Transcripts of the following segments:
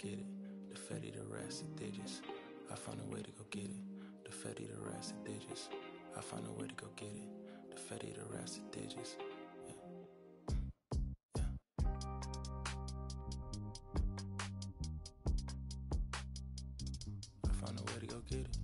get it. The Fetty, the rest, the digits. I found a way to go get it. The Fetty, the rest, the digits. I found a way to go get it. The Fetty, the rest, the digits. I found a way to go get it.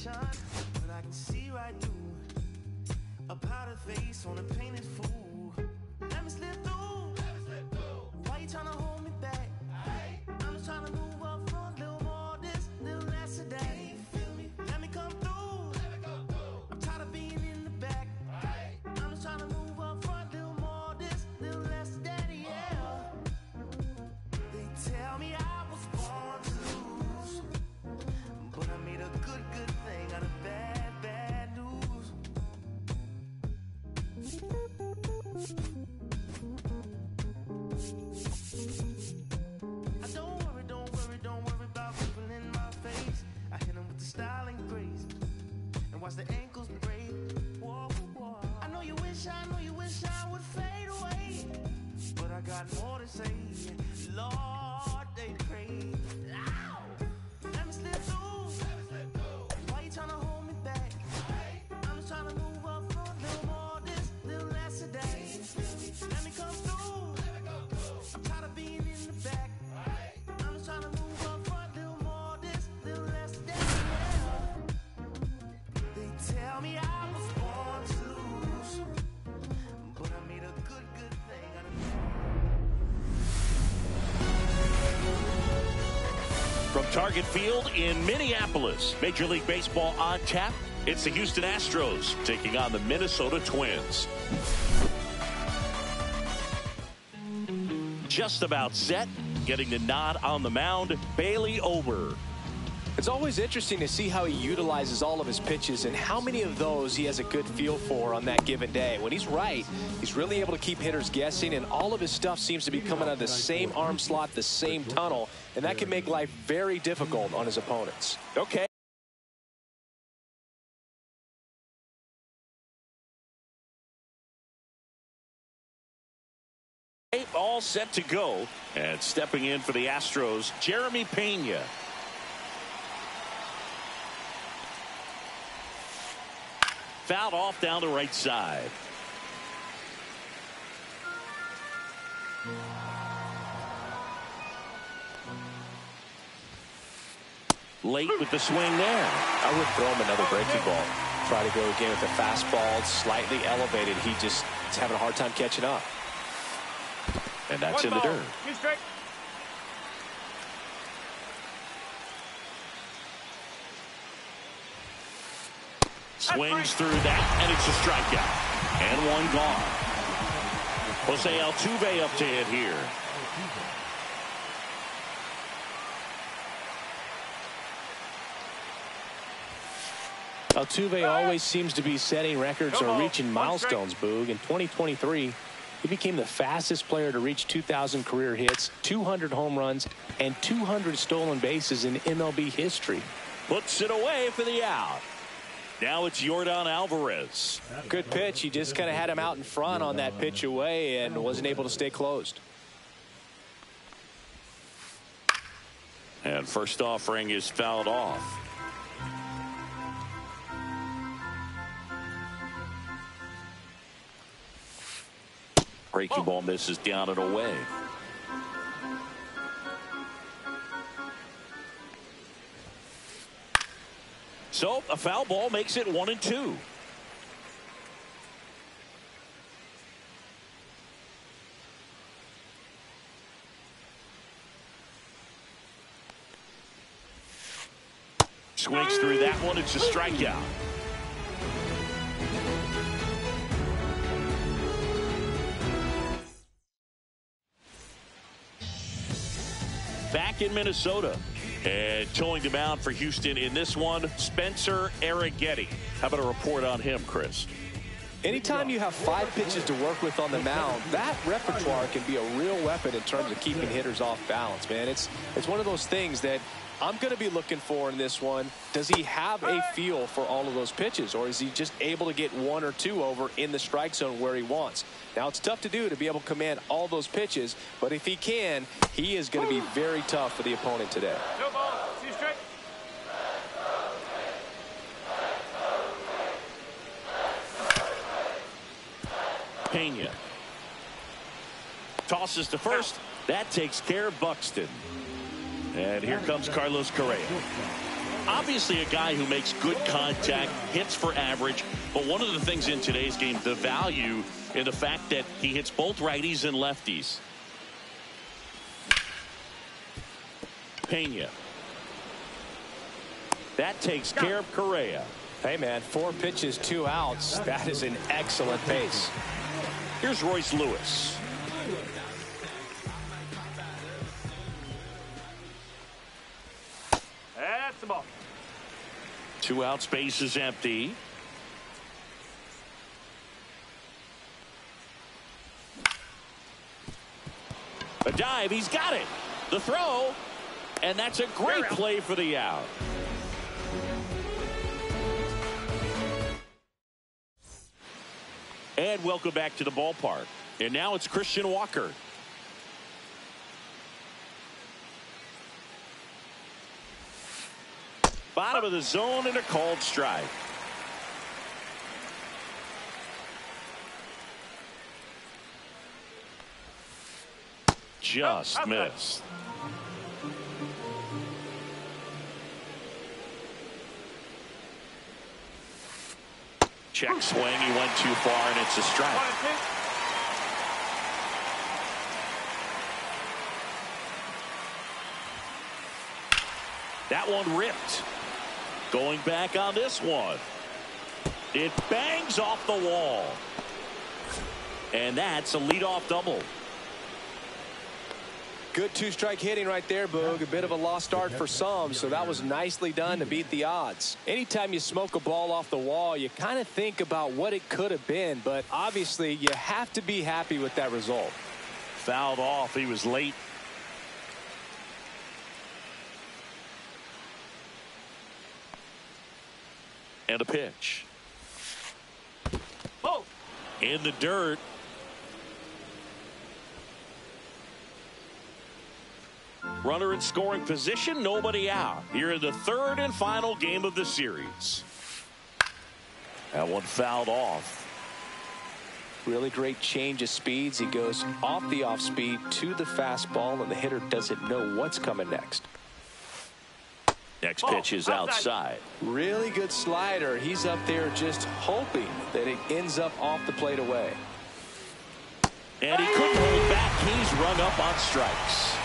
But I can see right through a powder face on a painted fool. Let me slip through. Why you trying to hold me back? I'm just trying to move up front, little more this, little less of that. Let me come through. I'm tired of being in the back. I'm just trying to move up front, little more this, little less of that, yeah. They tell me I was born to lose, but I made a good thing out of bad news. I don't worry about people in my face. I hit them with the style and grace, and watch the ankles break. Whoa, whoa. I know you wish I would fade away, but I got more to say. Lord, they crave. Ow! Let me slip through. Why you trying to hold me back? I'm just trying to move up front, little more this, little less of that. Let me come through. I'm tired of being in the back. I'm just trying to move up front, little more this, little less of that, yeah. They tell me I was born to lose, but I made a good thing out of it. From Target Field in Minneapolis, Major League Baseball on tap. It's the Houston Astros taking on the Minnesota Twins. Just about set, getting the nod on the mound, Bailey Ober. It's always interesting to see how he utilizes all of his pitches and how many of those he has a good feel for on that given day. When he's right, he's really able to keep hitters guessing, and all of his stuff seems to be coming out of the same arm slot, the same tunnel, and that can make life very difficult on his opponents. Okay. All set to go, and stepping in for the Astros, Jeremy Pena. Fouled off down the right side. Late with the swing there. I would throw him another breaking ball. Try to go again with a fastball, slightly elevated. He just is having a hard time catching up. And that's in the dirt. Swings through that, and it's a strikeout. And one gone. Jose Altuve up to hit here. Altuve always seems to be setting records or reaching milestones, Boog. In 2023, he became the fastest player to reach 2,000 career hits, 200 home runs, and 200 stolen bases in MLB history. Puts it away for the out. Now it's Yordan Alvarez. Good pitch. He just kind of had him out in front on that pitch away and wasn't able to stay closed. And first offering is fouled off. Breaking ball misses down and away. So a foul ball makes it 1-2. Swings through that one. It's a strikeout. Back in Minnesota. And towing the mound for Houston in this one, Spencer Arrighetti. How about a report on him, Chris? Anytime you have 5 pitches to work with on the mound, that repertoire can be a real weapon in terms of keeping hitters off balance, man. It's one of those things that I'm going to be looking for in this one. Does he have a feel for all of those pitches, or is he just able to get 1 or 2 over in the strike zone where he wants? Now, it's tough to do to be able to command all those pitches, but if he can, he is going to be very tough for the opponent today. No ball. See straight. Pena tosses to first. That takes care of Buxton. And here comes Carlos Correa. Obviously a guy who makes good contact, hits for average, but one of the things in today's game, the value in the fact that he hits both righties and lefties. Pena. That takes care of Correa. Hey, man, 4 pitches, 2 outs. That is an excellent pace. Here's Royce Lewis. That's the ball. 2 outs, base is empty. A dive, he's got it. The throw, and that's a great play for the out. And welcome back to the ballpark. And now it's Christian Walker. Bottom of the zone and a called strike. Just missed. Check swing. He went too far, and it's a strike. That one ripped. Going back on this one. It bangs off the wall. And that's a leadoff double. Good 2-strike hitting right there, Boog. A bit of a lost start for some, so that was nicely done to beat the odds. Anytime you smoke a ball off the wall, you kind of think about what it could have been, but obviously you have to be happy with that result. Fouled off. He was late. And a pitch. Oh. In the dirt. Runner in scoring position, nobody out. Here in the 3rd and final game of the series. That one fouled off. Really great change of speeds. He goes off the off speed to the fastball, and the hitter doesn't know what's coming next. Next pitch is outside. Really good slider. He's up there just hoping that it ends up off the plate away. And he couldn't hold back. He's rung up on strikes.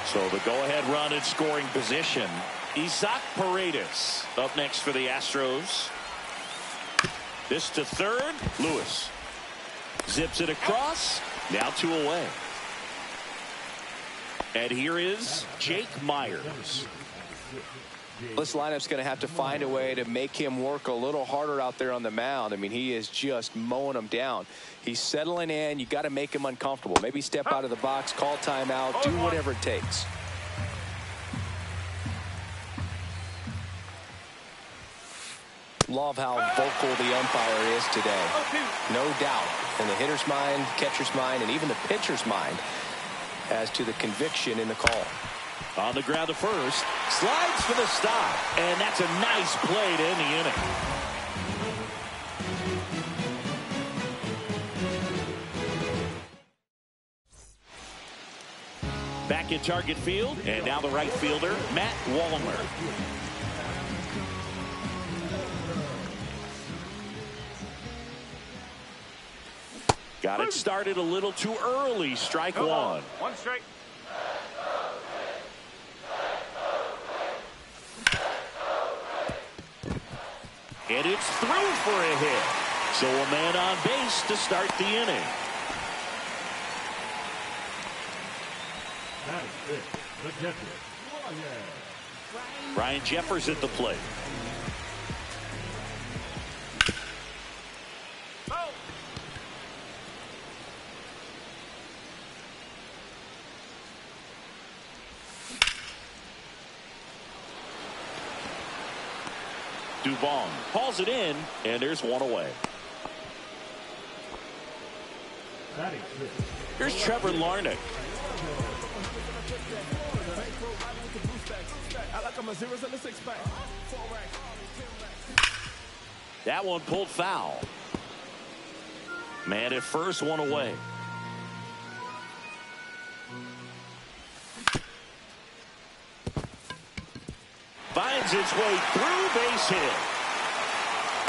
So the go-ahead run in scoring position. Isaac Paredes up next for the Astros. This to third. Lewis zips it across. Now 2 away. And here is Jake Myers. This lineup's going to have to find a way to make him work a little harder out there on the mound. I mean, he is just mowing them down. He's settling in. You got to make him uncomfortable. Maybe step out of the box, call timeout, do whatever it takes. Love how vocal the umpire is today. No doubt in the hitter's mind, catcher's mind, and even the pitcher's mind as to the conviction in the call. On the ground to first. Slides for the stop. And that's a nice play to end the inning. Back in target field. And now the right fielder, Matt Wallner. Got it started a little too early. Strike one. One strike. And it's through for a hit. So a man on base to start the inning. Ryan Jeffers at the plate. Dubon hauls it in, and there's one away. Here's Trevor Larnach. That one pulled foul. Man at first, one away. Finds its way through, base hit.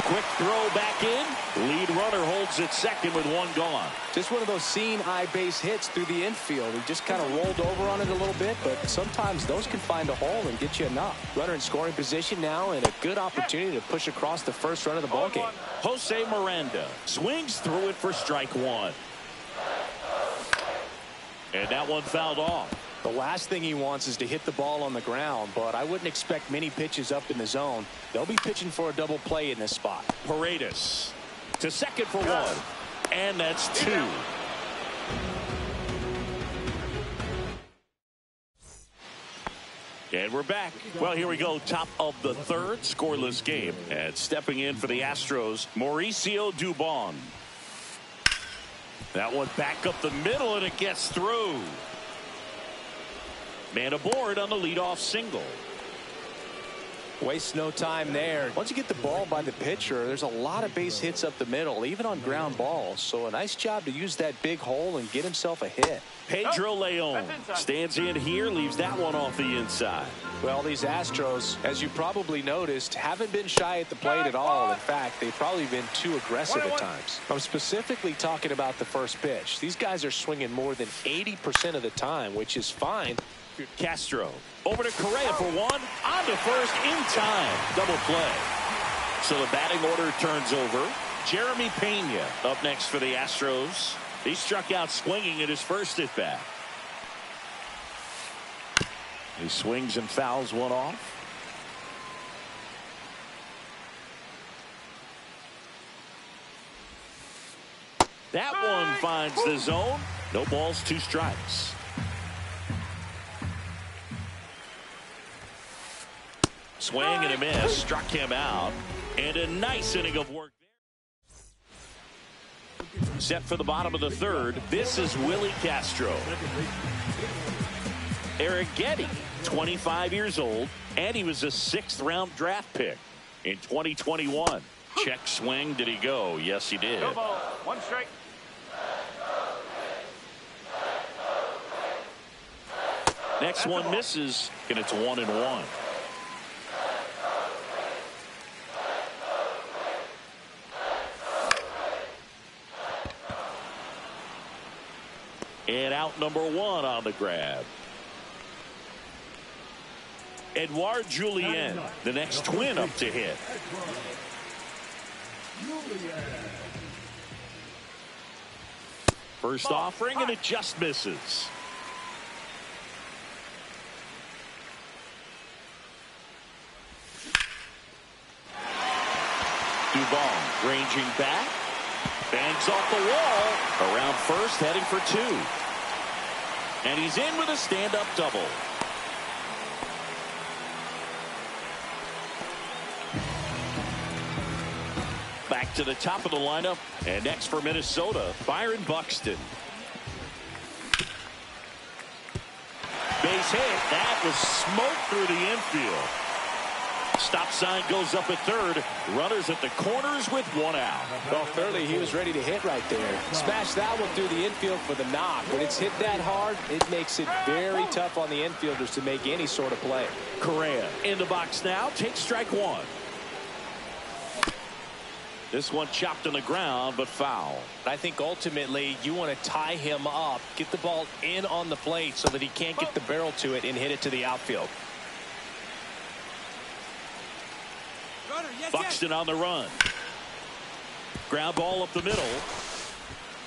Quick throw back in. Lead runner holds at second with one gone. Just one of those seeing eye base hits through the infield. He just kind of rolled over on it a little bit, but sometimes those can find a hole and get you a knock. Runner in scoring position now, and a good opportunity to push across the first run of the ballgame. Jose Miranda swings through it for strike one. And that one fouled off. The last thing he wants is to hit the ball on the ground, but I wouldn't expect many pitches up in the zone. They'll be pitching for a double play in this spot. Paredes to second for one, and that's two. And we're back. Well, here we go. Top of the third, scoreless game. And stepping in for the Astros, Mauricio Dubon. That one back up the middle, and it gets through. Man aboard on the leadoff single. Waste no time there. Once you get the ball by the pitcher, there's a lot of base hits up the middle, even on ground balls. So a nice job to use that big hole and get himself a hit. Pedro Leon stands in here, leaves that one off the inside. Well, these Astros, as you probably noticed, haven't been shy at the plate at all. In fact, they've probably been too aggressive at times. I'm specifically talking about the first pitch. These guys are swinging more than 80% of the time, which is fine. Castro over to Correa for one, on to first in time. Double play. So the batting order turns over. Jeremy Pena up next for the Astros. He struck out swinging at his first at bat. He swings and fouls one off. That one finds the zone. No balls, two strikes. Swing and a miss, struck him out, and a nice inning of work there. Set for the bottom of the third. This is Willie Castro. Eric Getty, 25 years old, and he was a 6th round draft pick in 2021. Check swing. Did he go? Yes, he did. No ball. One strike. Next one misses, and it's 1-1. And out number one on the grab. Edouard Julien, the next twin up to hit. First offering, and it just misses. Dubon ranging back. Bangs off the wall. Around first, heading for two. And he's in with a stand-up double. Back to the top of the lineup. And next for Minnesota, Byron Buxton. Base hit. That was smoke through the infield. Stop sign goes up at third. Runners at the corners with one out. Well, clearly he was ready to hit right there. Smash that one through the infield for the knock. When it's hit that hard, it makes it very tough on the infielders to make any sort of play. Correa in the box now. Takes strike one. This one chopped on the ground, but foul. I think ultimately you want to tie him up, get the ball in on the plate so that he can't get the barrel to it and hit it to the outfield. Buxton on the run. Ground ball up the middle.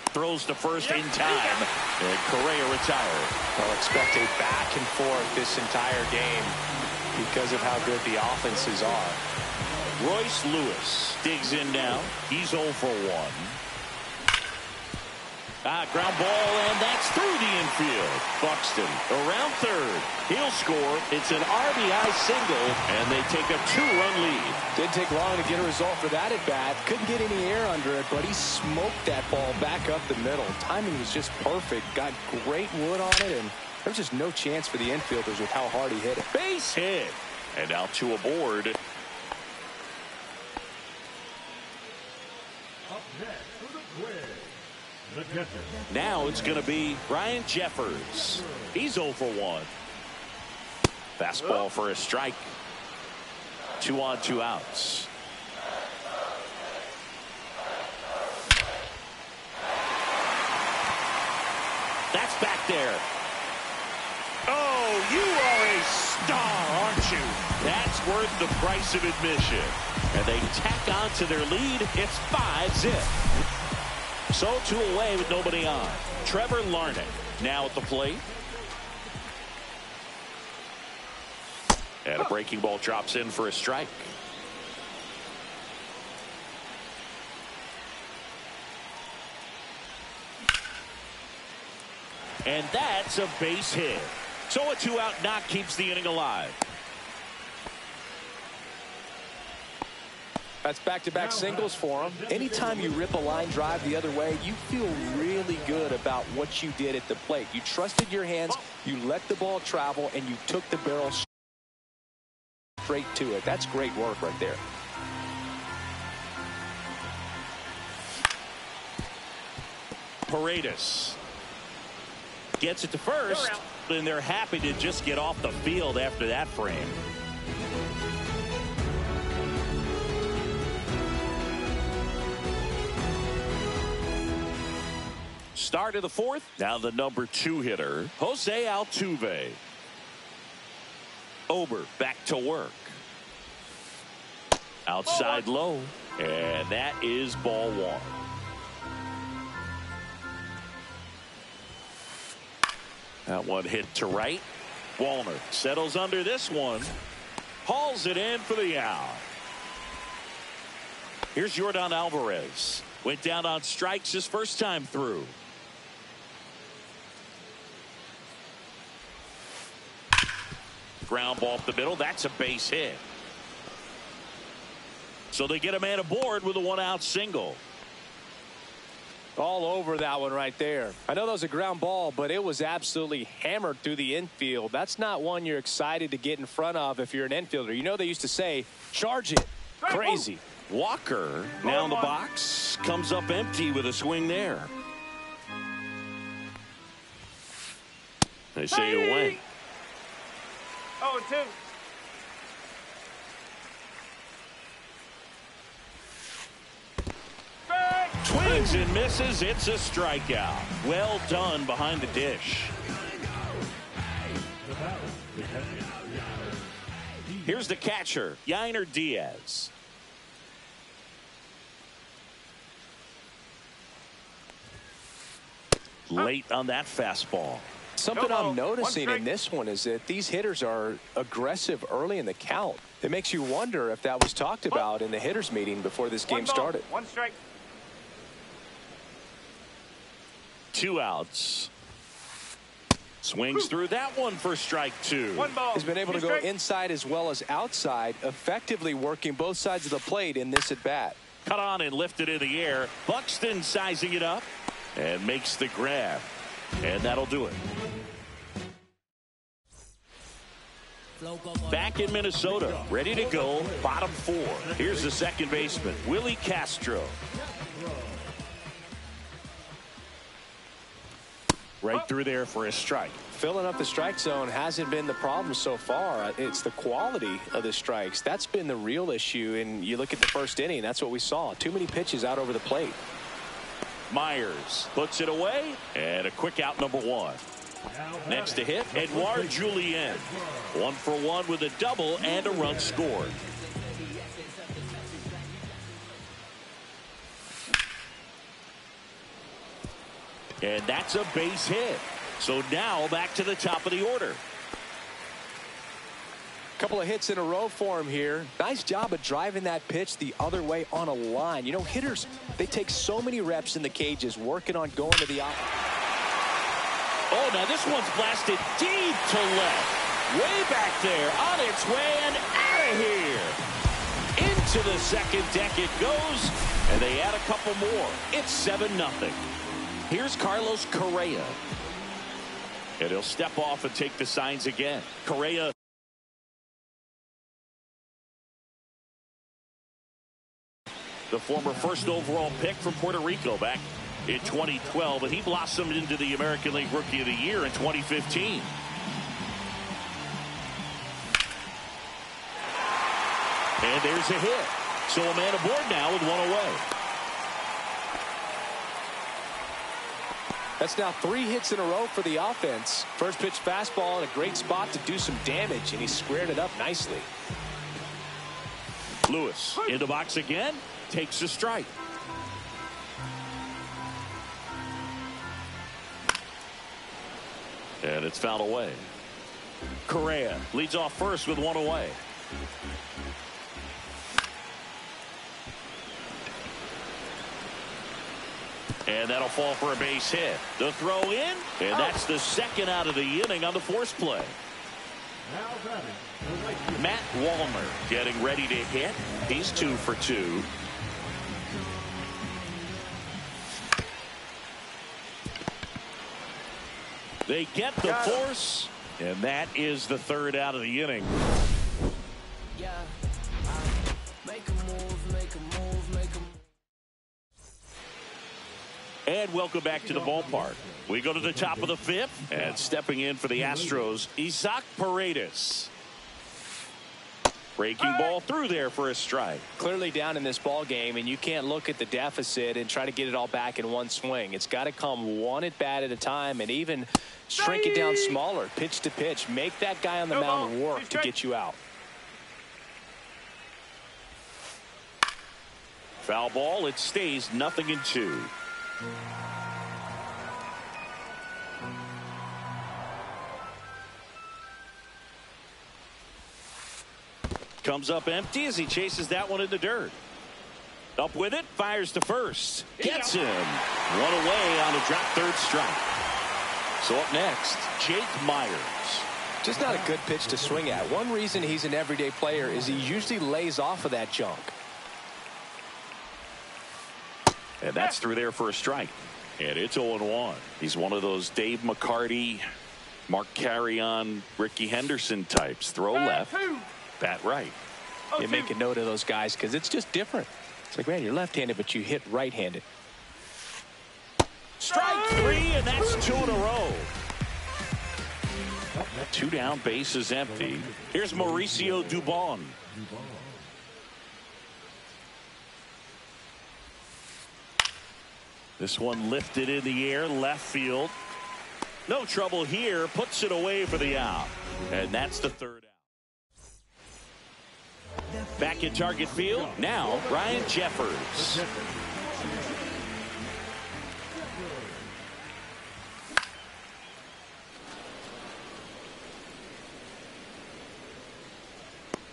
Throws to first in time. And Correa retired. I'll expect a back and forth this entire game because of how good the offenses are. Royce Lewis digs in now. He's 0 for 1. Ground ball, and that's through the infield. Buxton around third. He'll score. It's an RBI single, and they take a 2-run lead. Didn't take long to get a result for that at bat. Couldn't get any air under it, but he smoked that ball back up the middle. Timing was just perfect. Got great wood on it, and there's just no chance for the infielders with how hard he hit it. Base hit. And now 2 aboard. Up next for the quiz, the catcher. Now it's going to be Ryan Jeffers. He's 0 for 1. Fastball for a strike. 2 on, 2 outs. That's back there. Oh, you are a star, aren't you? That's worth the price of admission. And they tack on to their lead. It's 5-zip. So 2 away with nobody on. Trevor Larnach now at the plate. And a breaking ball drops in for a strike. And that's a base hit. So a 2-out knock keeps the inning alive. That's back-to-back singles for him. Anytime you rip a line drive the other way, you feel really good about what you did at the plate. You trusted your hands, you let the ball travel, and you took the barrel straight to it. That's great work right there. Paredes gets it to first, and they're happy to just get off the field after that frame. Start of the 4th. Now the number 2 hitter, Jose Altuve. Ober back to work. Outside low. And that is ball 1. That one hit to right. Wallner settles under this one. Hauls it in for the out. Here's Yordan Alvarez. Went down on strikes his first time through. Ground ball up the middle. That's a base hit. So they get a man aboard with a 1-out single. All over that one right there. I know that was a ground ball, but it was absolutely hammered through the infield. That's not one you're excited to get in front of if you're an infielder. You know they used to say, charge it. Crazy. Walker now in the box. Comes up empty with a swing there. They say it went. 0-2. Swings and misses. It's a strikeout. Well done behind the dish. Here's the catcher, Yainer Diaz. Late on that fastball. Something I'm noticing in this one is that these hitters are aggressive early in the count. It makes you wonder if that was talked about in the hitters meeting before this game started. 1 strike. 2 outs. Swings through that one for strike 2. 1 ball. He's been able to go inside as well as outside, effectively working both sides of the plate in this at bat. Cut on and lifted in the air. Buxton sizing it up and makes the grab. And that'll do it. Back in Minnesota, ready to go, bottom 4. Here's the second baseman, Willie Castro. Right through there for a strike. filling up the strike zone hasn't been the problem so far. It's the quality of the strikes. That's been the real issue. And you look at the first inning, that's what we saw. Too many pitches out over the plate. Myers puts it away, and a quick out, number one. Next to hit, Edouard Julien. 1 for 1 with a double and a run scored. And that's a base hit. So now back to the top of the order. Couple of hits in a row for him here. Nice job of driving that pitch the other way on a line. You know, hitters, they take so many reps in the cages working on going to the Oh, now this one's blasted deep to left. Way back there, on its way and out of here. Into the second deck it goes, and they add a couple more. It's 7-0. Here's Carlos Correa. And he'll step off and take the signs again. Correa. The former first overall pick from Puerto Rico back in 2012, and he blossomed into the American League Rookie of the Year in 2015. And there's a hit. So a man aboard now with 1 away. That's now 3 hits in a row for the offense. First pitch fastball in a great spot to do some damage, and he squared it up nicely. Lewis in the box again, takes a strike. And it's fouled away. Correa leads off first with 1 away. And that'll fall for a base hit. The throw in, and that's the second out of the inning on the force play. Matt Wallner getting ready to hit. He's 2 for 2. They get the force, and that is the 3rd out of the inning. Yeah. Make a move, make a move, make a move. And welcome back to the ballpark. We go to the top of the 5th, and stepping in for the Astros, Isaac Paredes. Breaking ball through there for a strike. Clearly down in this ball game, and you can't look at the deficit and try to get it all back in one swing. It's got to come one at bat at a time, and even shrink it down smaller, pitch to pitch. Make that guy on the mound work to get you out. Foul ball. It stays 0-2. Comes up empty as he chases that one in the dirt. Up with it, fires to first. Gets him. 1 away on a drop 3rd strike. So up next, Jake Myers. Just not a good pitch to swing at. One reason he's an everyday player is he usually lays off of that junk. And that's through there for a strike. And it's 0-1. He's one of those Dave McCarty, Mark Carrion, Ricky Henderson types. Throw left, bat right. You make a note of those guys because it's just different. It's like, man, you're left-handed, but you hit right-handed. Strike 3, and that's 2 in a row. 2 down, base is empty. Here's Mauricio Dubon. This one lifted in the air, left field. No trouble here, puts it away for the out. And that's the 3rd out. Back in target field, now Ryan Jeffers.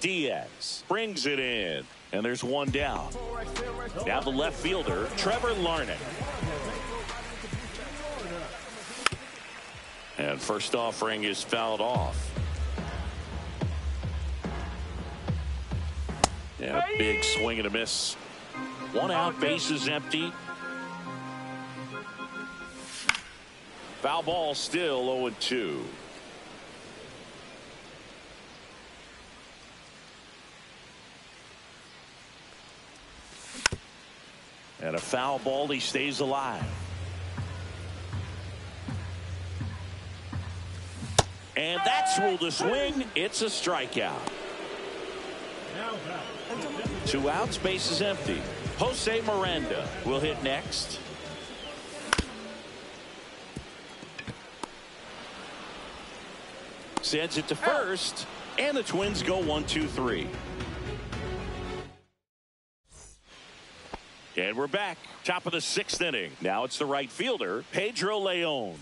Diaz brings it in, and there's 1 down. Now the left fielder, Trevor Larnach. And first offering is fouled off. And a big swing and a miss. 1 out, base is empty. Foul ball, still 0-2. And a foul ball, he stays alive. And that's ruled a swing. It's a strikeout. 2 outs, base is empty. Jose Miranda will hit next. Sends it to first, and the Twins go 1-2-3. And we're back. Top of the 6th inning. Now it's the right fielder, Pedro Leon.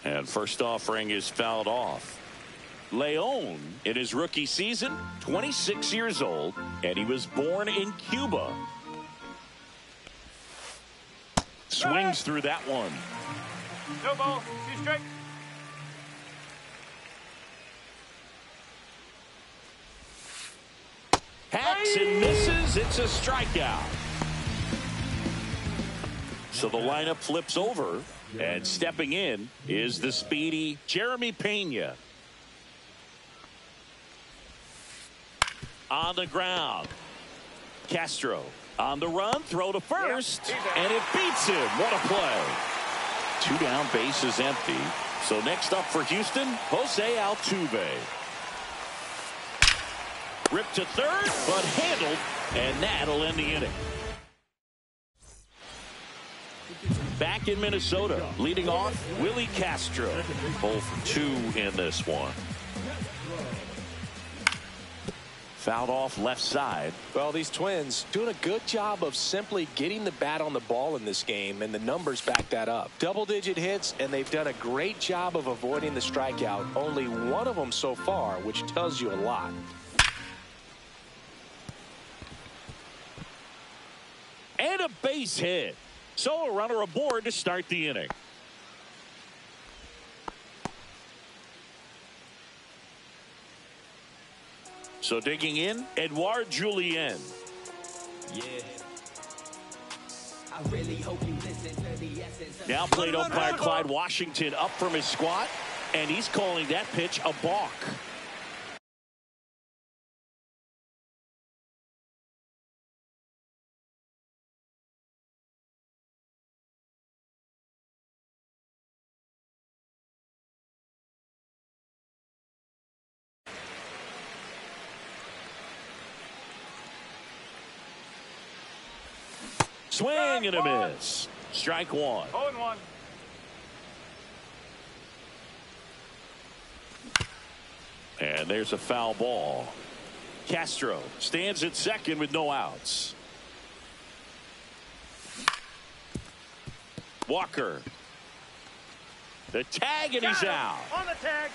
And first offering is fouled off. Leon, in his rookie season, 26 years old, and he was born in Cuba. Swings through that one. No ball. 2 strikes. Hacks and misses. It's a strikeout. So the lineup flips over, and stepping in is the speedy Jeremy Pena. On the ground. Castro on the run, throw to first, and it beats him. What a play. 2 down, base is empty. So next up for Houston, Jose Altuve. Ripped to third, but handled, and that'll end the inning. Back in Minnesota, leading off, Willie Castro. 0 for 2 in this one. Fouled off left side. Well, these Twins doing a good job of simply getting the bat on the ball in this game, and the numbers back that up. Double-digit hits, and they've done a great job of avoiding the strikeout. Only one of them so far, which tells you a lot. And a base hit. So a runner aboard to start the inning. So digging in, Edouard Julien. Yeah. I really hope you listen to the essence. Now plate umpire Clyde Washington up from his squat, and he's calling that pitch a balk. Swing and a miss. Strike 1. 0-1. And there's a foul ball. Castro stands at second with no outs. Walker. The tag, and he's out. On the tag.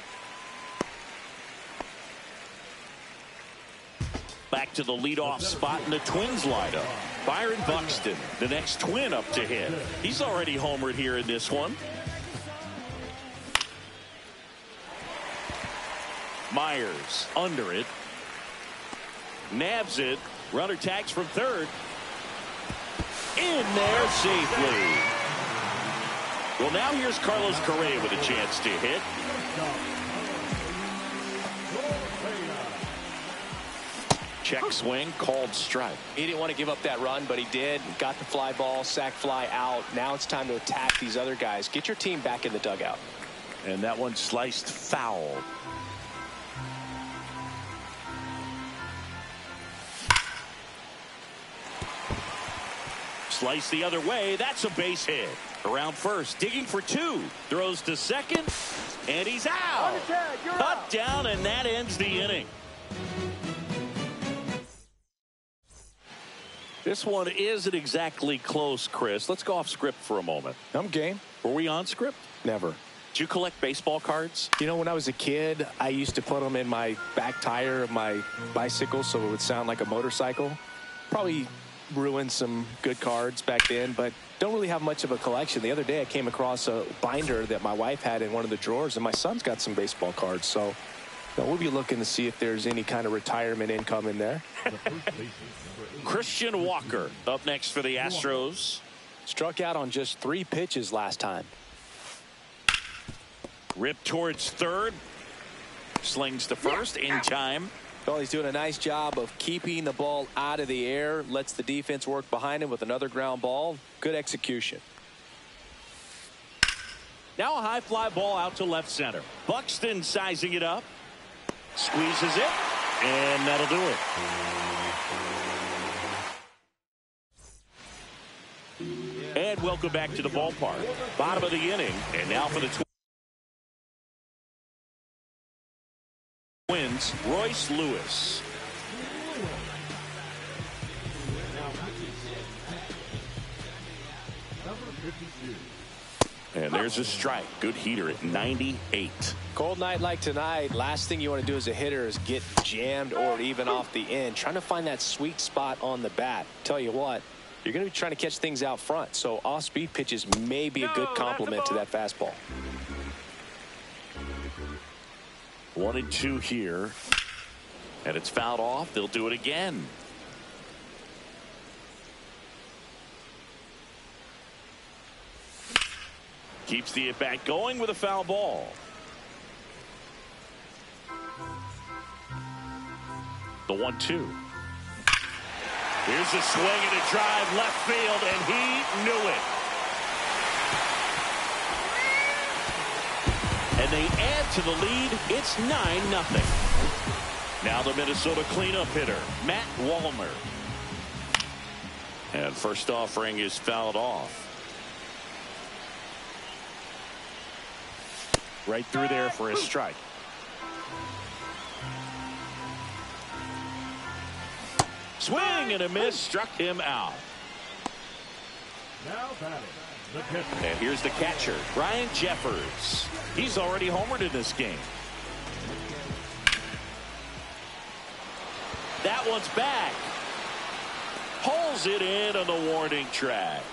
Back to the leadoff spot in the Twins lineup. Byron Buxton, the next Twin up to hit. He's already homered here in this one. Myers under it. Nabs it. Runner tags from third. In there safely. Well, now here's Carlos Correa with a chance to hit. Check swing, called strike. He didn't want to give up that run, but he did. Got the fly ball, sac fly out. Now it's time to attack these other guys. Get your team back in the dugout. And that one sliced foul. Slice the other way. That's a base hit. Around first, digging for 2. Throws to second, and he's out. Cut down, and that ends the inning. This one isn't exactly close, Chris. Let's go off script for a moment. I'm game. Were we on script? Never. Did you collect baseball cards? You know, when I was a kid, I used to put them in my back tire of my bicycle so it would sound like a motorcycle. Probably ruined some good cards back then, but don't really have much of a collection. The other day I came across a binder that my wife had in one of the drawers, and my son's got some baseball cards. So we'll be looking to see if there's any kind of retirement income in there. Christian Walker up next for the Astros. Struck out on just 3 pitches last time. Ripped towards third. Slings to first in time. Well, he's doing a nice job of keeping the ball out of the air. Lets the defense work behind him with another ground ball. Good execution. Now a high fly ball out to left center. Buxton sizing it up. Squeezes it. And that'll do it. And welcome back to the ballpark. Bottom of the inning. And now for the Twins, Royce Lewis. And there's a strike. Good heater at 98. Cold night like tonight, last thing you want to do as a hitter is get jammed or even off the end. Trying to find that sweet spot on the bat. Tell you what, you're going to be trying to catch things out front. So off-speed pitches may be a good complement to that fastball. 1-2 here. And it's fouled off. They'll do it again. Keeps the at-bat going with a foul ball. The 1-2. Here's a swing and a drive left field, and he knew it. And they add to the lead. It's 9-0. Now the Minnesota cleanup hitter, Matt Wallner. And first offering is fouled off. Right through there for a strike. Swing and a miss, struck him out. Now batting, the catcher. And here's the catcher, Ryan Jeffers. He's already homered in this game. That one's back. Pulls it in on the warning track.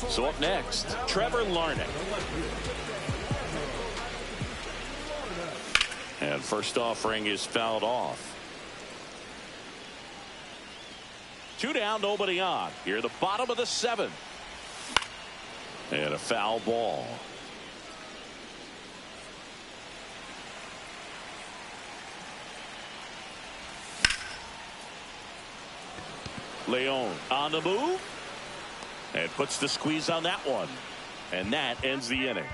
So up next, Trevor Larnach. And first offering is fouled off. 2 down, nobody on. Here, the bottom of the 7th. And a foul ball. Leon on the move. And puts the squeeze on that one. And that ends the inning.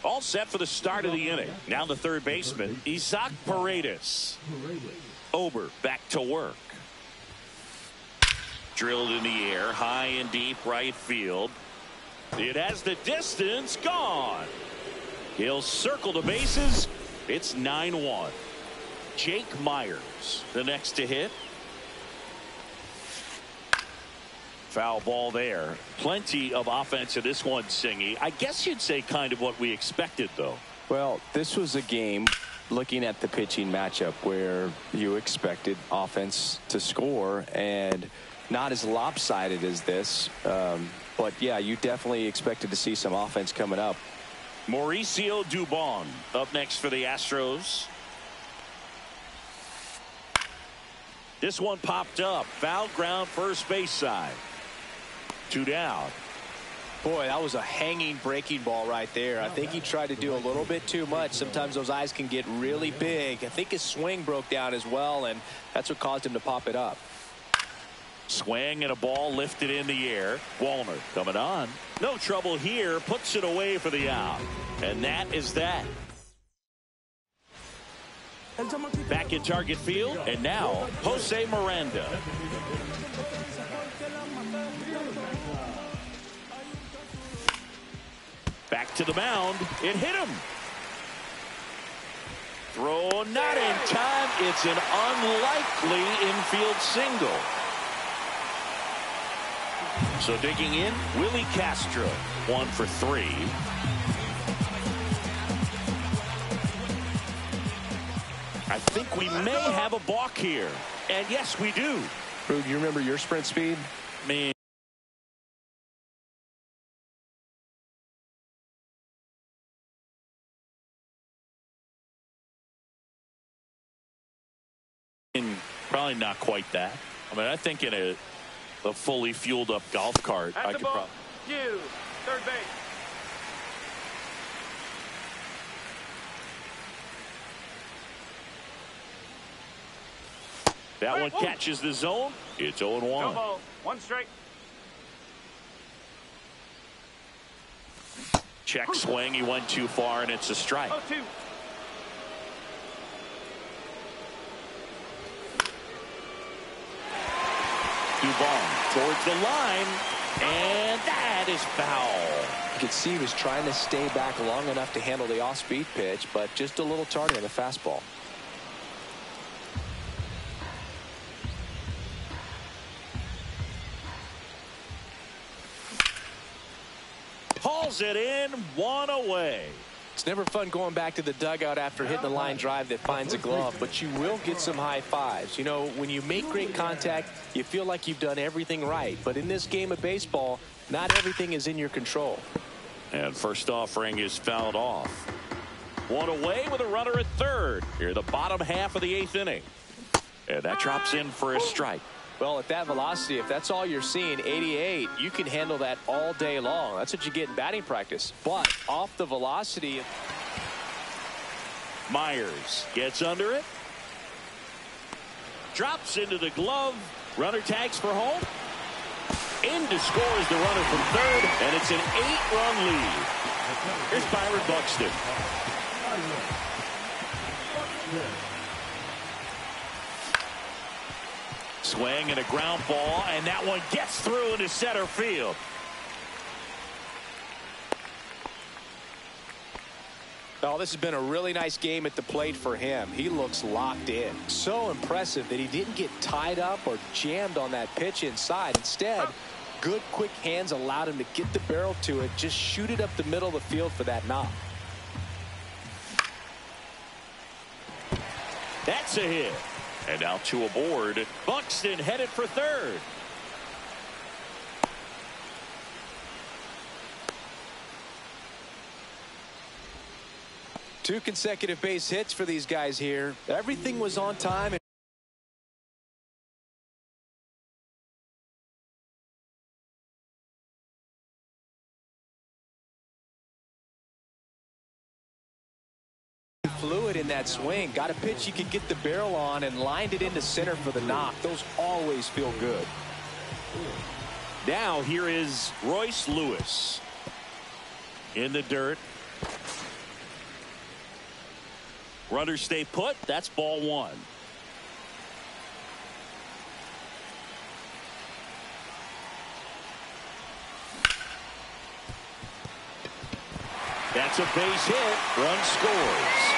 All set for the start of the inning. Now the third baseman, Isaac Paredes. Ober back to work. Drilled in the air, high and deep right field. It has the distance, gone. He'll circle the bases. It's 9-1. Jake Myers, the next to hit. Foul ball there. Plenty of offense in this one, Singy. I guess you'd say kind of what we expected, though. Well, this was a game, looking at the pitching matchup, where you expected offense to score, and not as lopsided as this. But, yeah, you definitely expected to see some offense coming up. Mauricio Dubon up next for the Astros. This one popped up. Foul ground, first base side. 2 down. Boy, that was a hanging breaking ball right there. I think he tried to do a little bit too much. Sometimes those eyes can get really big. I think his swing broke down as well, and that's what caused him to pop it up. Swing and a ball lifted in the air. Wallner coming on. No trouble here. Puts it away for the out. And that is that. Back in target field. And now Jose Miranda. Back to the mound. It hit him. Throw not in time. It's an unlikely infield single. So digging in, Willie Castro, 1 for 3. I think we may have a balk here. And yes, we do. Rube, you remember your sprint speed? Man. Probably not quite that. I mean, I think in a fully fueled up golf cart, I could probably. third base. That one catches the zone. It's 0-1. No ball. One strike. Check swing. He went too far, and it's a strike. 0-2. Duvall towards the line, and that is foul. You could see he was trying to stay back long enough to handle the off-speed pitch, but just a little tardy on the fastball. Hauls it in, one away. It's never fun going back to the dugout after hitting a line drive that finds a glove, but you will get some high fives. You know, when you make great contact, you feel like you've done everything right. But in this game of baseball, not everything is in your control. And first offering is fouled off. One away with a runner at third. Here, the bottom half of the 8th inning. And that drops in for a strike. Well, at that velocity, if that's all you're seeing, 88, you can handle that all day long. That's what you get in batting practice. But off the velocity. Myers gets under it. Drops into the glove. Runner tags for home. In to score is the runner from third, and it's an 8-run lead. Here's Byron Buxton. Swing and a ground ball, and that one gets through into center field. Oh, this has been a really nice game at the plate for him. He looks locked in. So impressive that he didn't get tied up or jammed on that pitch inside. Instead, good quick hands allowed him to get the barrel to it, just shoot it up the middle of the field for that knock. That's a hit. And now 2 aboard. Buxton headed for third. Two consecutive base hits for these guys here. Everything was on time. Fluid in that swing. Got a pitch you could get the barrel on and lined it into center for the knock. Those always feel good. Now here is Royce Lewis in the dirt. Runners stay put. That's ball 1. That's a base hit. Run scores.